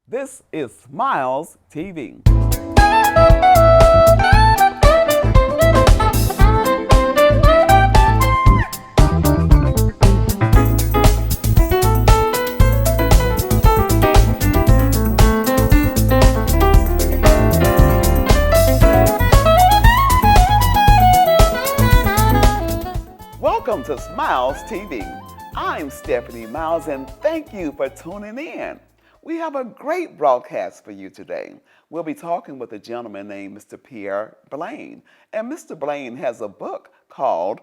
This is Smiles TV. Welcome to Smiles TV. I'm Stephanie Miles, and thank you for tuning in. We have a great broadcast for you today. We'll be talking with a gentleman named Mr. Pierre Blaine. And Mr. Blaine has a book called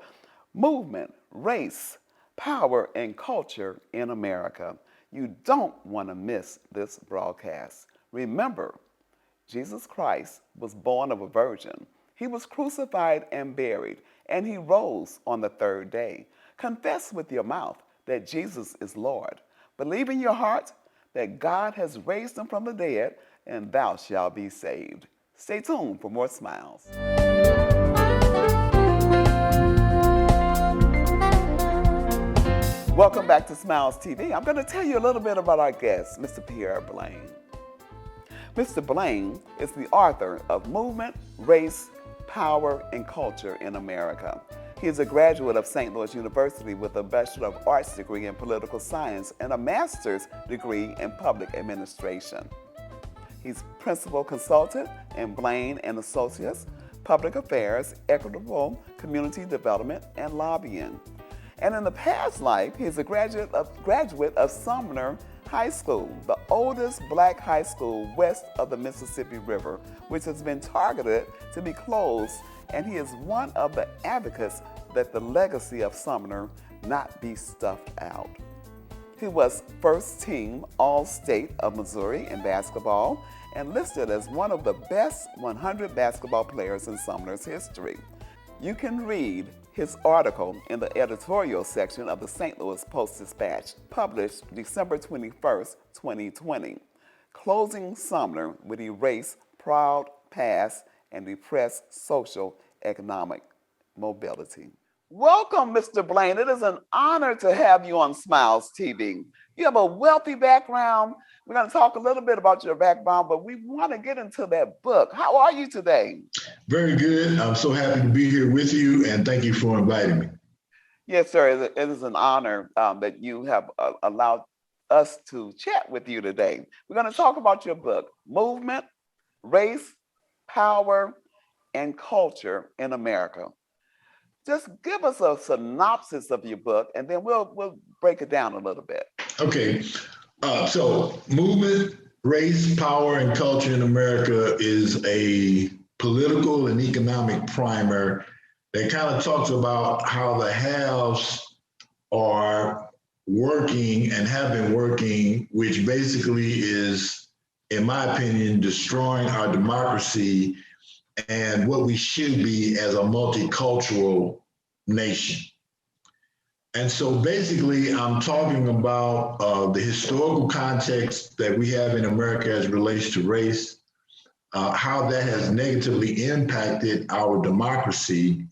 Movement, Race, Power, and Culture in America. You don't want to miss this broadcast. Remember, Jesus Christ was born of a virgin. He was crucified and buried, and he rose on the third day. Confess with your mouth that Jesus is Lord. Believe in your heart that God has raised him from the dead, and thou shalt be saved. Stay tuned for more smiles. Welcome back to Smiles TV. I'm going to tell you a little bit about our guest, Mr. Pierre Blaine. Mr. Blaine is the author of Movement, Race, Power, and Culture in America. He is a graduate of St. Louis University with a Bachelor of Arts degree in Political Science and a Master's degree in Public Administration. He's Principal Consultant in Blaine Associates, Public Affairs, Equitable Community Development, and Lobbying. And in the past life, he's a graduate of Sumner High School, the oldest black high school west of the Mississippi River, which has been targeted to be closed, and he is one of the advocates that the legacy of Sumner not be stuffed out. He was first team All-State of Missouri in basketball and listed as one of the best 100 basketball players in Sumner's history. You can read his article in the editorial section of the St. Louis Post-Dispatch, published December 21st, 2020. Closing Sumner would erase proud past and depress social economic mobility. Welcome, Mr. Blaine. It is an honor to have you on Smiles TV. You have a wealthy background. We're going to talk a little bit about your background, but we want to get into that book. How are you today? Very good. I'm so happy to be here with you, and thank you for inviting me. Yes, sir. It is an honor that you have allowed us to chat with you today. We're going to talk about your book, Movement, Race, Power, and Culture in America. Just give us a synopsis of your book, and then we'll break it down a little bit. Okay. So Movement, Race, Power, and Culture in America is a political and economic primer that kind of talks about how the haves are working and have been working, which basically is, in my opinion, destroying our democracy and what we should be as a multicultural nation. And so basically, I'm talking about the historical context that we have in America as it relates to race, how that has negatively impacted our democracy.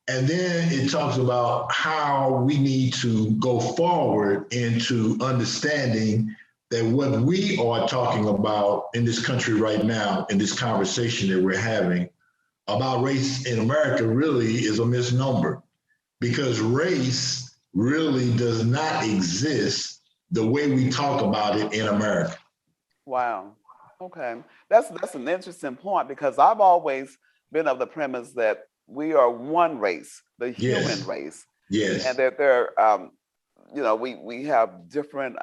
And then it talks about how we need to go forward into understanding that what we are talking about in this country right now, in this conversation that we're having about race in America, really is a misnomer, because race really does not exist the way we talk about it in America. Wow. Okay. That's an interesting point, because I've always been of the premise that we are one race, the human race. Yes. And that there, we have different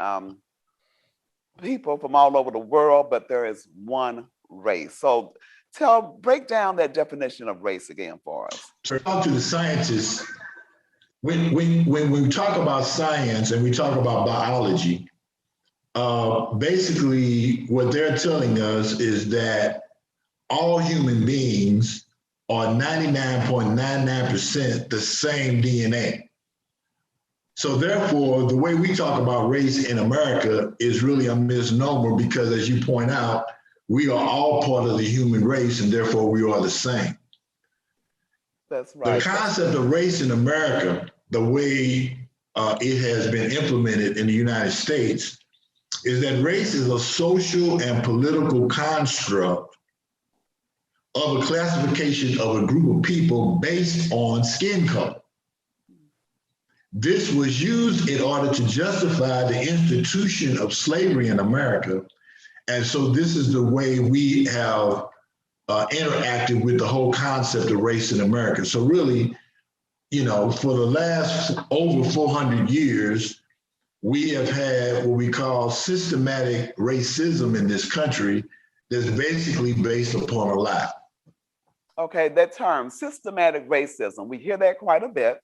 people from all over the world, but there is one race. So break down that definition of race again for us. So talk to the scientists. When we talk about science and we talk about biology, basically what they're telling us is that all human beings are 99.99% the same DNA. So therefore, the way we talk about race in America is really a misnomer, because as you point out, we are all part of the human race, and therefore we are the same. That's right. The concept of race in America, the way it has been implemented in the United States, is that race is a social and political construct of a classification of a group of people based on skin color. This was used in order to justify the institution of slavery in America. And so this is the way we have interacted with the whole concept of race in America. So really, you know, for the last over 400 years, we have had what we call systematic racism in this country that's basically based upon a lie. Okay, that term, systematic racism, we hear that quite a bit.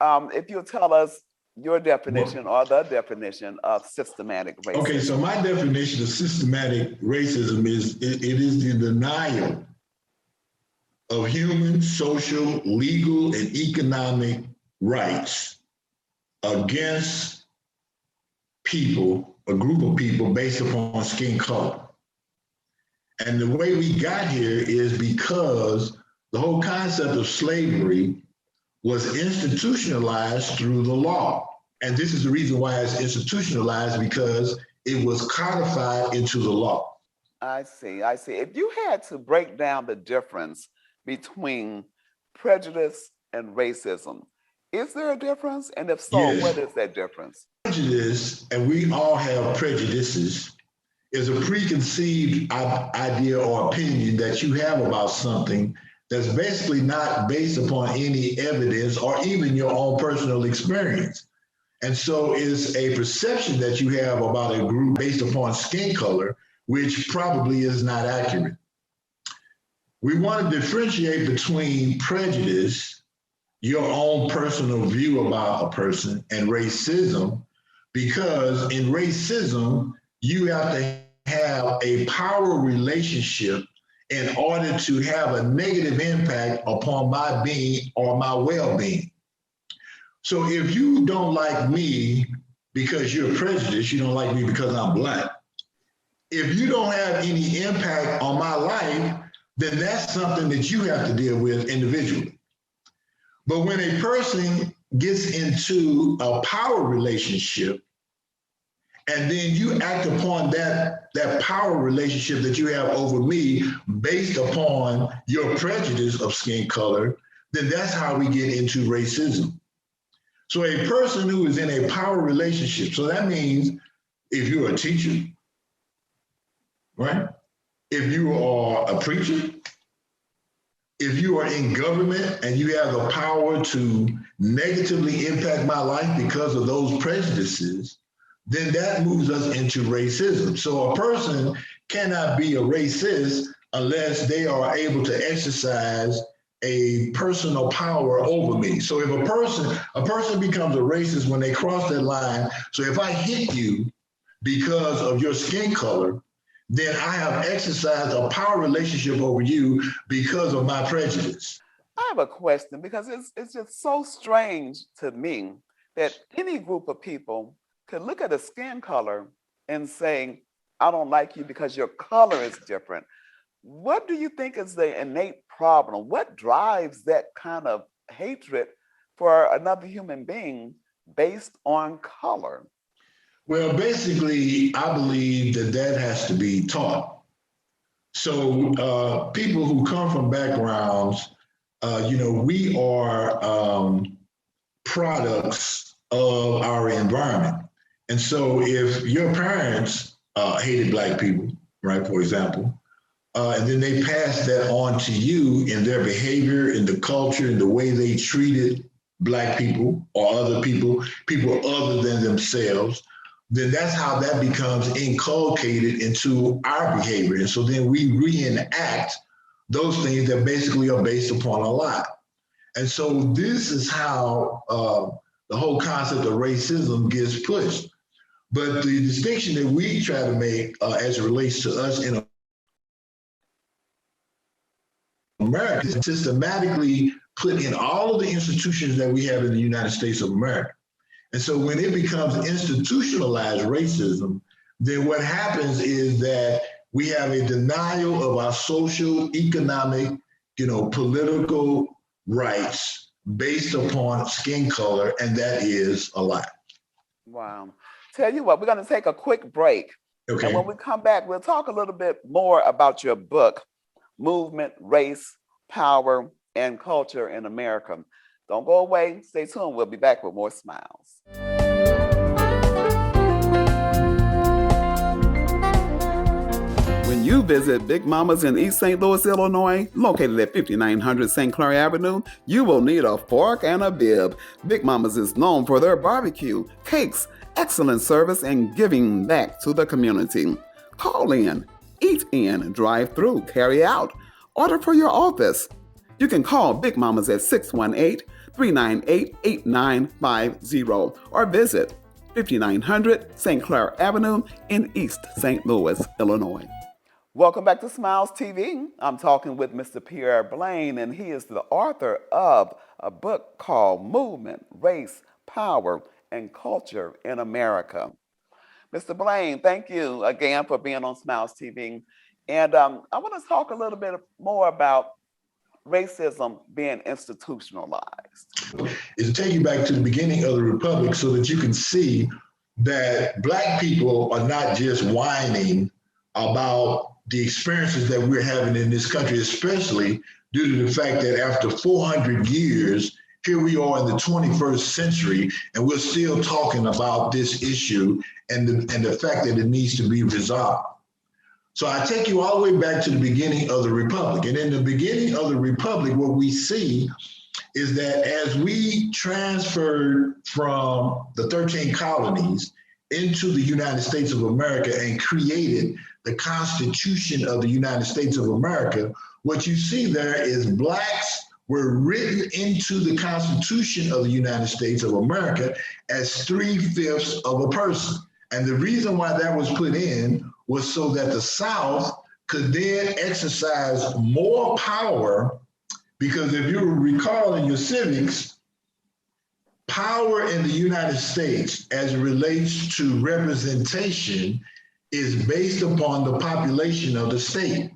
If you'll tell us your definition or the definition of systematic racism. Okay, so my definition of systematic racism is it is the denial of human, social, legal, and economic rights against people, a group of people based upon skin color. And the way we got here is because the whole concept of slavery was institutionalized through the law. And this is the reason why it's institutionalized, because it was codified into the law. I see, I see. If you had to break down the difference between prejudice and racism, is there a difference? And if so, Yes. What is that difference? Prejudice, and we all have prejudices, is a preconceived idea or opinion that you have about something that's basically not based upon any evidence or even your own personal experience. And so it's a perception that you have about a group based upon skin color, which probably is not accurate. We want to differentiate between prejudice, your own personal view about a person, and racism, because in racism, you have to have a power relationship in order to have a negative impact upon my being or my well-being. So if you don't like me because you're prejudiced, you don't like me because I'm Black, if you don't have any impact on my life, then that's something that you have to deal with individually. But when a person gets into a power relationship, and then you act upon that power relationship that you have over me based upon your prejudice of skin color, then that's how we get into racism. So a person who is in a power relationship, so that means if you're a teacher, right? If you are a preacher, if you are in government and you have the power to negatively impact my life because of those prejudices, then that moves us into racism. So a person cannot be a racist unless they are able to exercise a personal power over me. So if a person becomes a racist when they cross that line. So if I hit you because of your skin color, then I have exercised a power relationship over you because of my prejudice. I have a question, because it's just so strange to me that any group of people could look at a skin color and say, I don't like you because your color is different. What do you think is the innate problem? What drives that kind of hatred for another human being based on color? Well, basically, I believe that has to be taught. So people who come from backgrounds, we are products of our environment. And so if your parents hated Black people, right, for example, and then they passed that on to you in their behavior, in the culture, in the way they treated Black people or other people other than themselves, then that's how that becomes inculcated into our behavior. And so then we reenact those things that basically are based upon a lie. And so this is how the whole concept of racism gets pushed. But the distinction that we try to make as it relates to us in America is systematically put in all of the institutions that we have in the United States of America. And so when it becomes institutionalized racism, then what happens is that we have a denial of our social, economic, political rights based upon skin color, and that is a lie. Wow. Tell you what, we're going to take a quick break. And when Okay. we come back, we'll talk a little bit more about your book, Movement, Race, Power, and Culture in America. Don't go away. Stay tuned. We'll be back with more Smiles. When you visit Big Mama's in East St. Louis, Illinois, located at 5900 St. Clair Avenue, you will need a fork and a bib. Big Mama's is known for their barbecue, cakes, excellent service, and giving back to the community. Call in, eat in, drive through, carry out, order for your office. You can call Big Mama's at 618-398-8950 or visit 5900 St. Clair Avenue in East St. Louis, Illinois. Welcome back to Smiles TV. I'm talking with Mr. Pierre Blaine, and he is the author of a book called Movement, Race, Power, and Culture in America. Mr. Blaine, thank you again for being on Smiles TV. And I want to talk a little bit more about racism being institutionalized. Is take you back to the beginning of the Republic so that you can see that Black people are not just whining about the experiences that we're having in this country, especially due to the fact that after 400 years, here we are in the 21st century, and we're still talking about this issue and the fact that it needs to be resolved. So I take you all the way back to the beginning of the Republic. And in the beginning of the Republic, what we see is that as we transferred from the 13 colonies into the United States of America and created the Constitution of the United States of America, what you see there is Blacks were written into the Constitution of the United States of America as 3/5 of a person. And the reason why that was put in was so that the South could then exercise more power, because if you recall in your civics, power in the United States as it relates to representation is based upon the population of the state.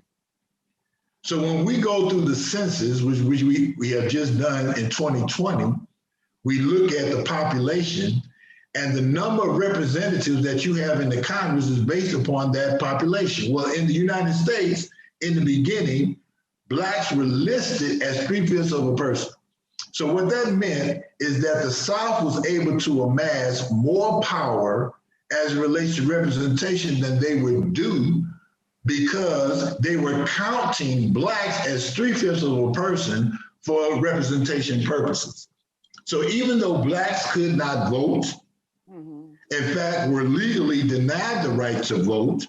So when we go through the census, which we have just done in 2020, we look at the population, and the number of representatives that you have in the Congress is based upon that population. Well, in the United States, in the beginning, Blacks were listed as 3/5 of a person. So what that meant is that the South was able to amass more power as it relates to representation than they would do, because they were counting Blacks as 3/5 of a person for representation purposes. So even though Blacks could not vote, in fact, were legally denied the right to vote,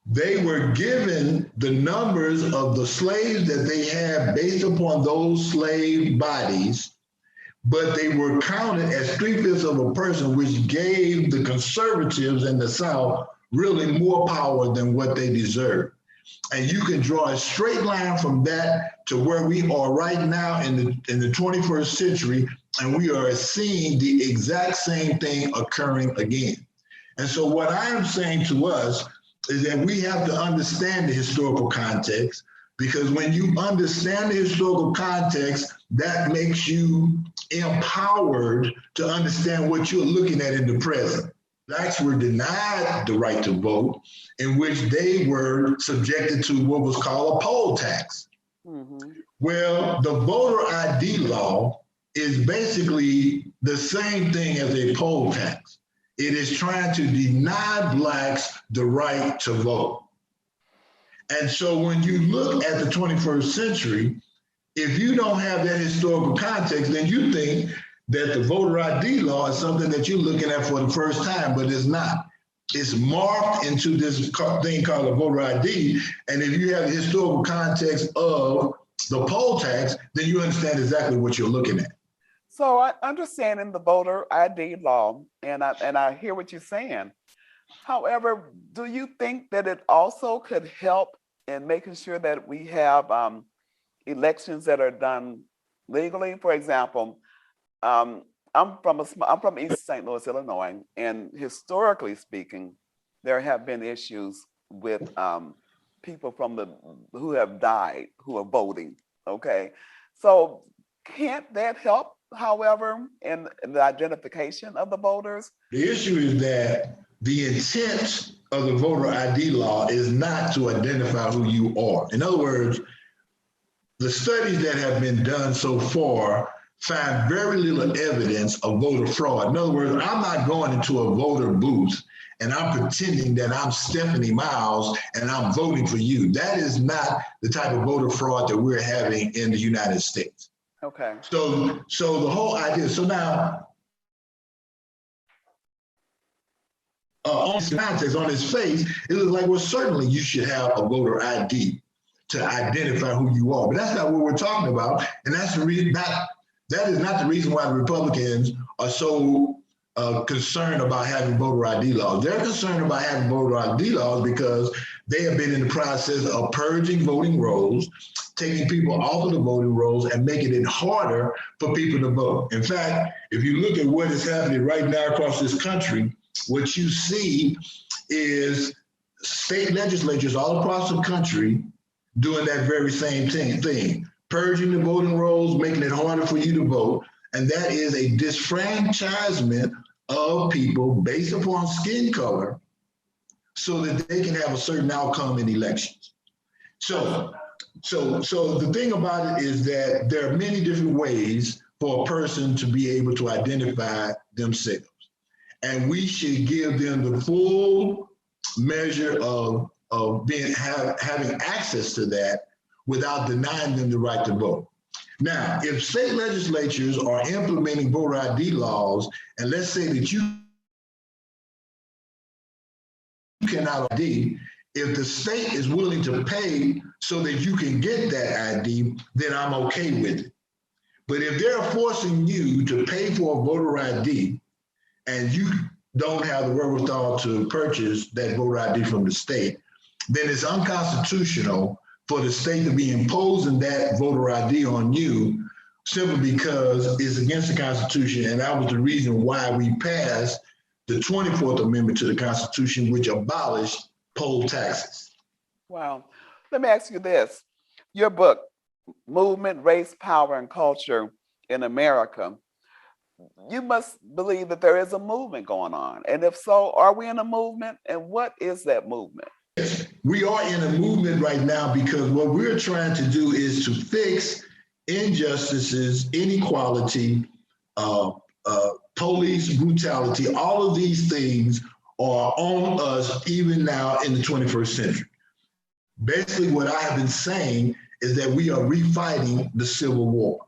they were given the numbers of the slaves that they had based upon those slave bodies, but they were counted as 3/5 of a person, which gave the conservatives in the South really more power than what they deserved. And you can draw a straight line from that to where we are right now in the 21st century, and we are seeing the exact same thing occurring again. And so what I am saying to us is that we have to understand the historical context, because when you understand the historical context, that makes you empowered to understand what you're looking at in the present. Blacks were denied the right to vote, in which they were subjected to what was called a poll tax. Well, the voter ID law is basically the same thing as a poll tax. It is trying to deny Blacks the right to vote. And so when you look at the 21st century, if you don't have that historical context, then you think that the voter ID law is something that you're looking at for the first time, but it's not. It's morphed into this thing called a voter ID. And if you have the historical context of the poll tax, then you understand exactly what you're looking at. So I understand in the voter ID law, and I hear what you're saying. However, do you think that it also could help in making sure that we have elections that are done legally? For example, I'm from East St. Louis, Illinois, and historically speaking, there have been issues with people who have died who are voting. Okay, so can't that help however, in the identification of the voters? The issue is that the intent of the voter ID law is not to identify who you are. In other words, the studies that have been done so far find very little evidence of voter fraud. In other words, I'm not going into a voter booth and I'm pretending that I'm Stephanie Miles and I'm voting for you. That is not the type of voter fraud that we're having in the United States. Okay. So the whole idea, so now, on his face, it looks like, well, certainly you should have a voter ID to identify who you are. But that's not what we're talking about. And that's the reason, that is not the reason why the Republicans are so concerned about having voter ID laws. They're concerned about having voter ID laws because they have been in the process of purging voting rolls, taking people off of the voting rolls and making it harder for people to vote. In fact, if you look at what is happening right now across this country, what you see is state legislatures all across the country doing that very same thing, purging the voting rolls, making it harder for you to vote. And that is a disfranchisement of people based upon skin color so that they can have a certain outcome in elections. So the thing about it is that there are many different ways for a person to be able to identify themselves. And we should give them the full measure of having access to that without denying them the right to vote. Now, if state legislatures are implementing voter ID laws, and let's say that you cannot ID, if the state is willing to pay so that you can get that ID, then I'm okay with it. But if they're forcing you to pay for a voter ID and you don't have the wherewithal to purchase that voter ID from the state, then it's unconstitutional for the state to be imposing that voter ID on you simply because it's against the Constitution. And that was the reason why we passed the 24th Amendment to the Constitution, which abolished poll taxes. Wow. Let me ask you this. Your book, Movement, Race, Power, and Culture in America, you must believe that there is a movement going on. And if so, are we in a movement? And what is that movement? We are in a movement right now because what we're trying to do is to fix injustices, inequality, police brutality. All of these things are on us even now in the 21st century. Basically, what I have been saying is that we are refighting the Civil War.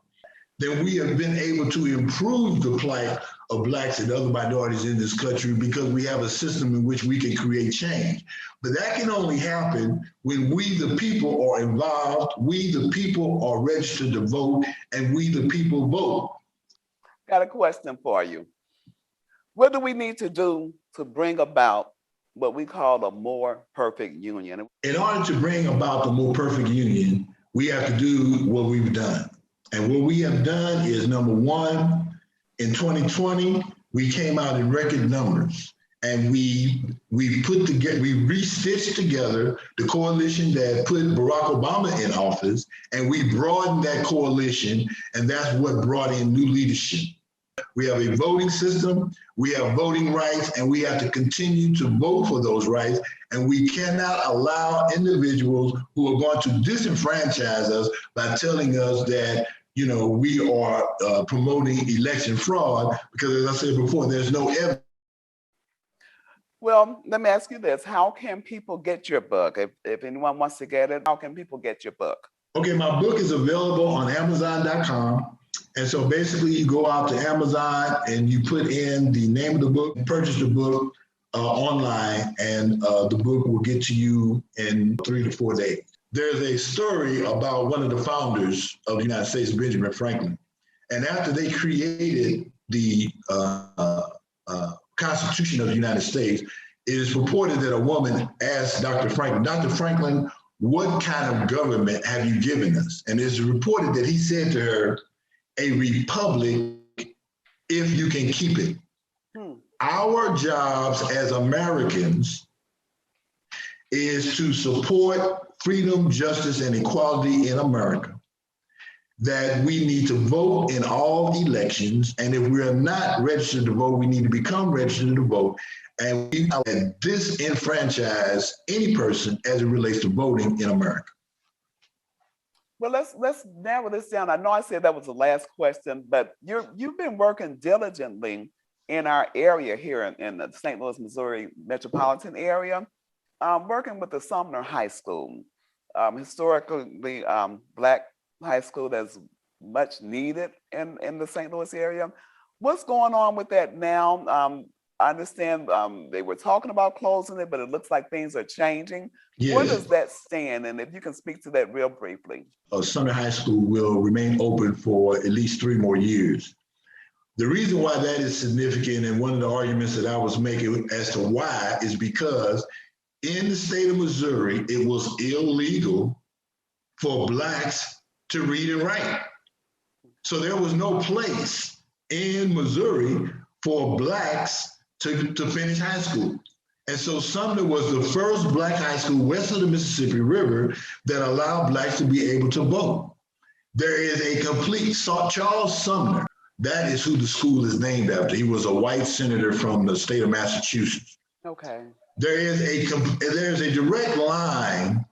That we have been able to improve the plight of Blacks and other minorities in this country because we have a system in which we can create change. But that can only happen when we, the people, are involved, we, the people, are registered to vote, and we, the people, vote. Got a question for you. What do we need to do to bring about what we call a more perfect union? In order to bring about the more perfect union, we have to do what we've done. And what we have done is, number one, in 2020, we came out in record numbers and we re-stitched together the coalition that put Barack Obama in office, and we broadened that coalition, and that's what brought in new leadership. We have a voting system, we have voting rights, and we have to continue to vote for those rights. And we cannot allow individuals who are going to disenfranchise us by telling us that, you know, we are promoting election fraud, because as I said before, there's no evidence. Well, let me ask you this. How can people get your book? If anyone wants to get it, how can people get your book? Okay, my book is available on Amazon.com. And so basically you go out to Amazon and you put in the name of the book, purchase the book online, and the book will get to you in 3 to 4 days. There's a story about one of the founders of the United States, Benjamin Franklin. And after they created the Constitution of the United States, it is reported that a woman asked Dr. Franklin, what kind of government have you given us? And it's reported that he said to her, a republic, if you can keep it. Our jobs as Americans is to support freedom, justice, and equality in America. that we need to vote in all elections. And if we are not registered to vote, we need to become registered to vote. And we know that disenfranchise any person as it relates to voting in America. Well, let's narrow this down. I know I said that was the last question, but you've been working diligently in our area here in the St. Louis, Missouri metropolitan area, working with the Sumner High School, historically Black high school that's much needed in the St. Louis area. What's going on with that now? I understand they were talking about closing it, but it looks like things are changing. Yes. Where does that stand? And if you can speak to that real briefly. Sumner High School will remain open for at least 3 more years. The reason why that is significant, and one of the arguments that I was making as to why, is because in the state of Missouri, it was illegal for Blacks to read and write. So there was no place in Missouri for Blacks to finish high school. And so Sumner was the first Black high school west of the Mississippi River that allowed Blacks to be able to vote. There is a complete, Charles Sumner, that is who the school is named after. He was a white senator from the state of Massachusetts. Okay. There is a direct line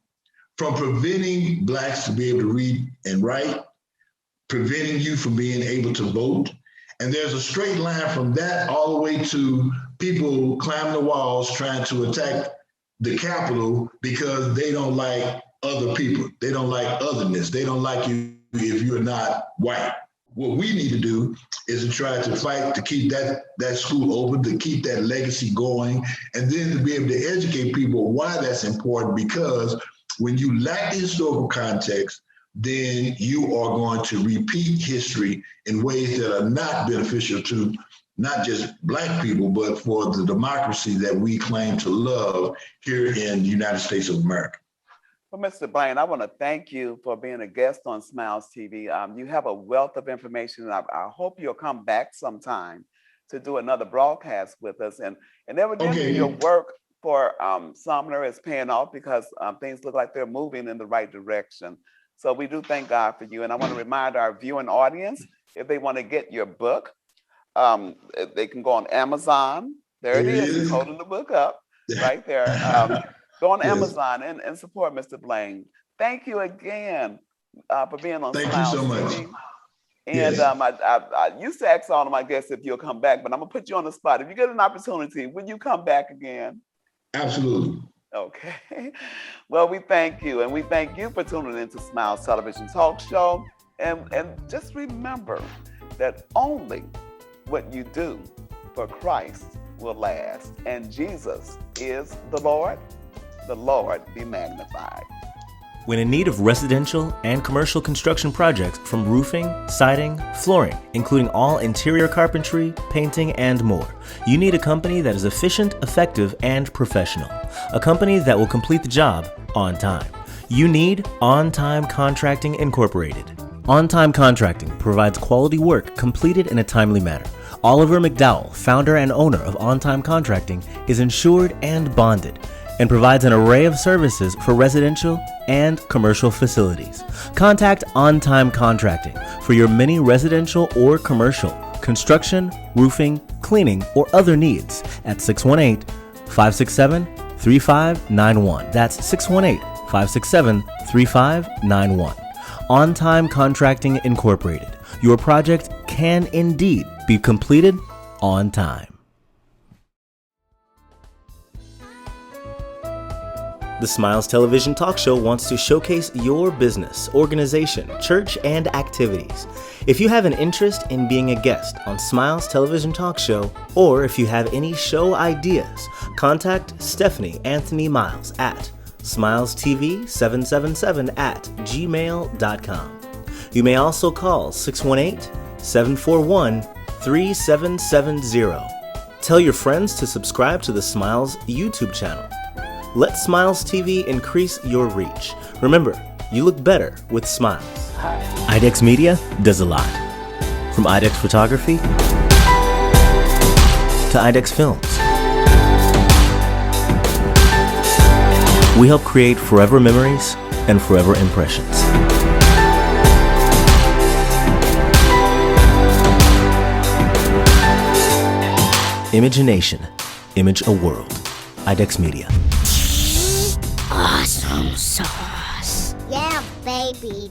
from preventing Blacks to be able to read and write, preventing you from being able to vote. And there's a straight line from that all the way to people climbing the walls trying to attack the Capitol because they don't like other people. They don't like otherness. They don't like you if you're not white. What we need to do is to try to fight to keep that school open, to keep that legacy going, and then to be able to educate people why that's important, because when you lack the historical context, then you are going to repeat history in ways that are not beneficial to not just Black people, but for the democracy that we claim to love here in the United States of America. Well, Mr. Blaine, I want to thank you for being a guest on Smiles TV. You have a wealth of information, and I hope you'll come back sometime to do another broadcast with us. And evidently your work for Sumner is paying off, because things look like they're moving in the right direction. So we do thank God for you. And I want to remind our viewing audience, if they want to get your book, they can go on Amazon. There it is. He's holding the book up right there. Go on Amazon and support Mr. Blaine. Thank you again for being on Smiles TV. Thank you so much. And I used to ask all of my guests if you'll come back, but I'm going to put you on the spot. If you get an opportunity, would you come back again? Absolutely. Okay. Well, we thank you. And we thank you for tuning into Smiles Television Talk Show. And just remember that only what you do for Christ will last. And Jesus is the Lord. The Lord be magnified. When in need of residential and commercial construction projects, from roofing, siding, flooring, including all interior carpentry, painting, and more, you need a company that is efficient, effective, and professional. A company that will complete the job on time. You need On Time Contracting Incorporated. On Time Contracting provides quality work completed in a timely manner. Oliver McDowell, founder and owner of On Time Contracting, is insured and bonded, and provides an array of services for residential and commercial facilities. Contact On Time Contracting for your many residential or commercial construction, roofing, cleaning, or other needs at 618-567-3591. That's 618-567-3591. On Time Contracting Incorporated. Your project can indeed be completed on time. The Smiles Television Talk Show wants to showcase your business, organization, church, and activities. If you have an interest in being a guest on Smiles Television Talk Show, or if you have any show ideas, contact Stephanie Anthony Miles at smilestv777@gmail.com. You may also call 618-741-3770. Tell your friends to subscribe to the Smiles YouTube channel. Let Smiles TV increase your reach. Remember, you look better with smiles. IDEX Media does a lot. From IDEX Photography to IDEX Films. We help create forever memories and forever impressions. Imagination. Image a world. IDEX Media. Awesome sauce. Yeah, baby.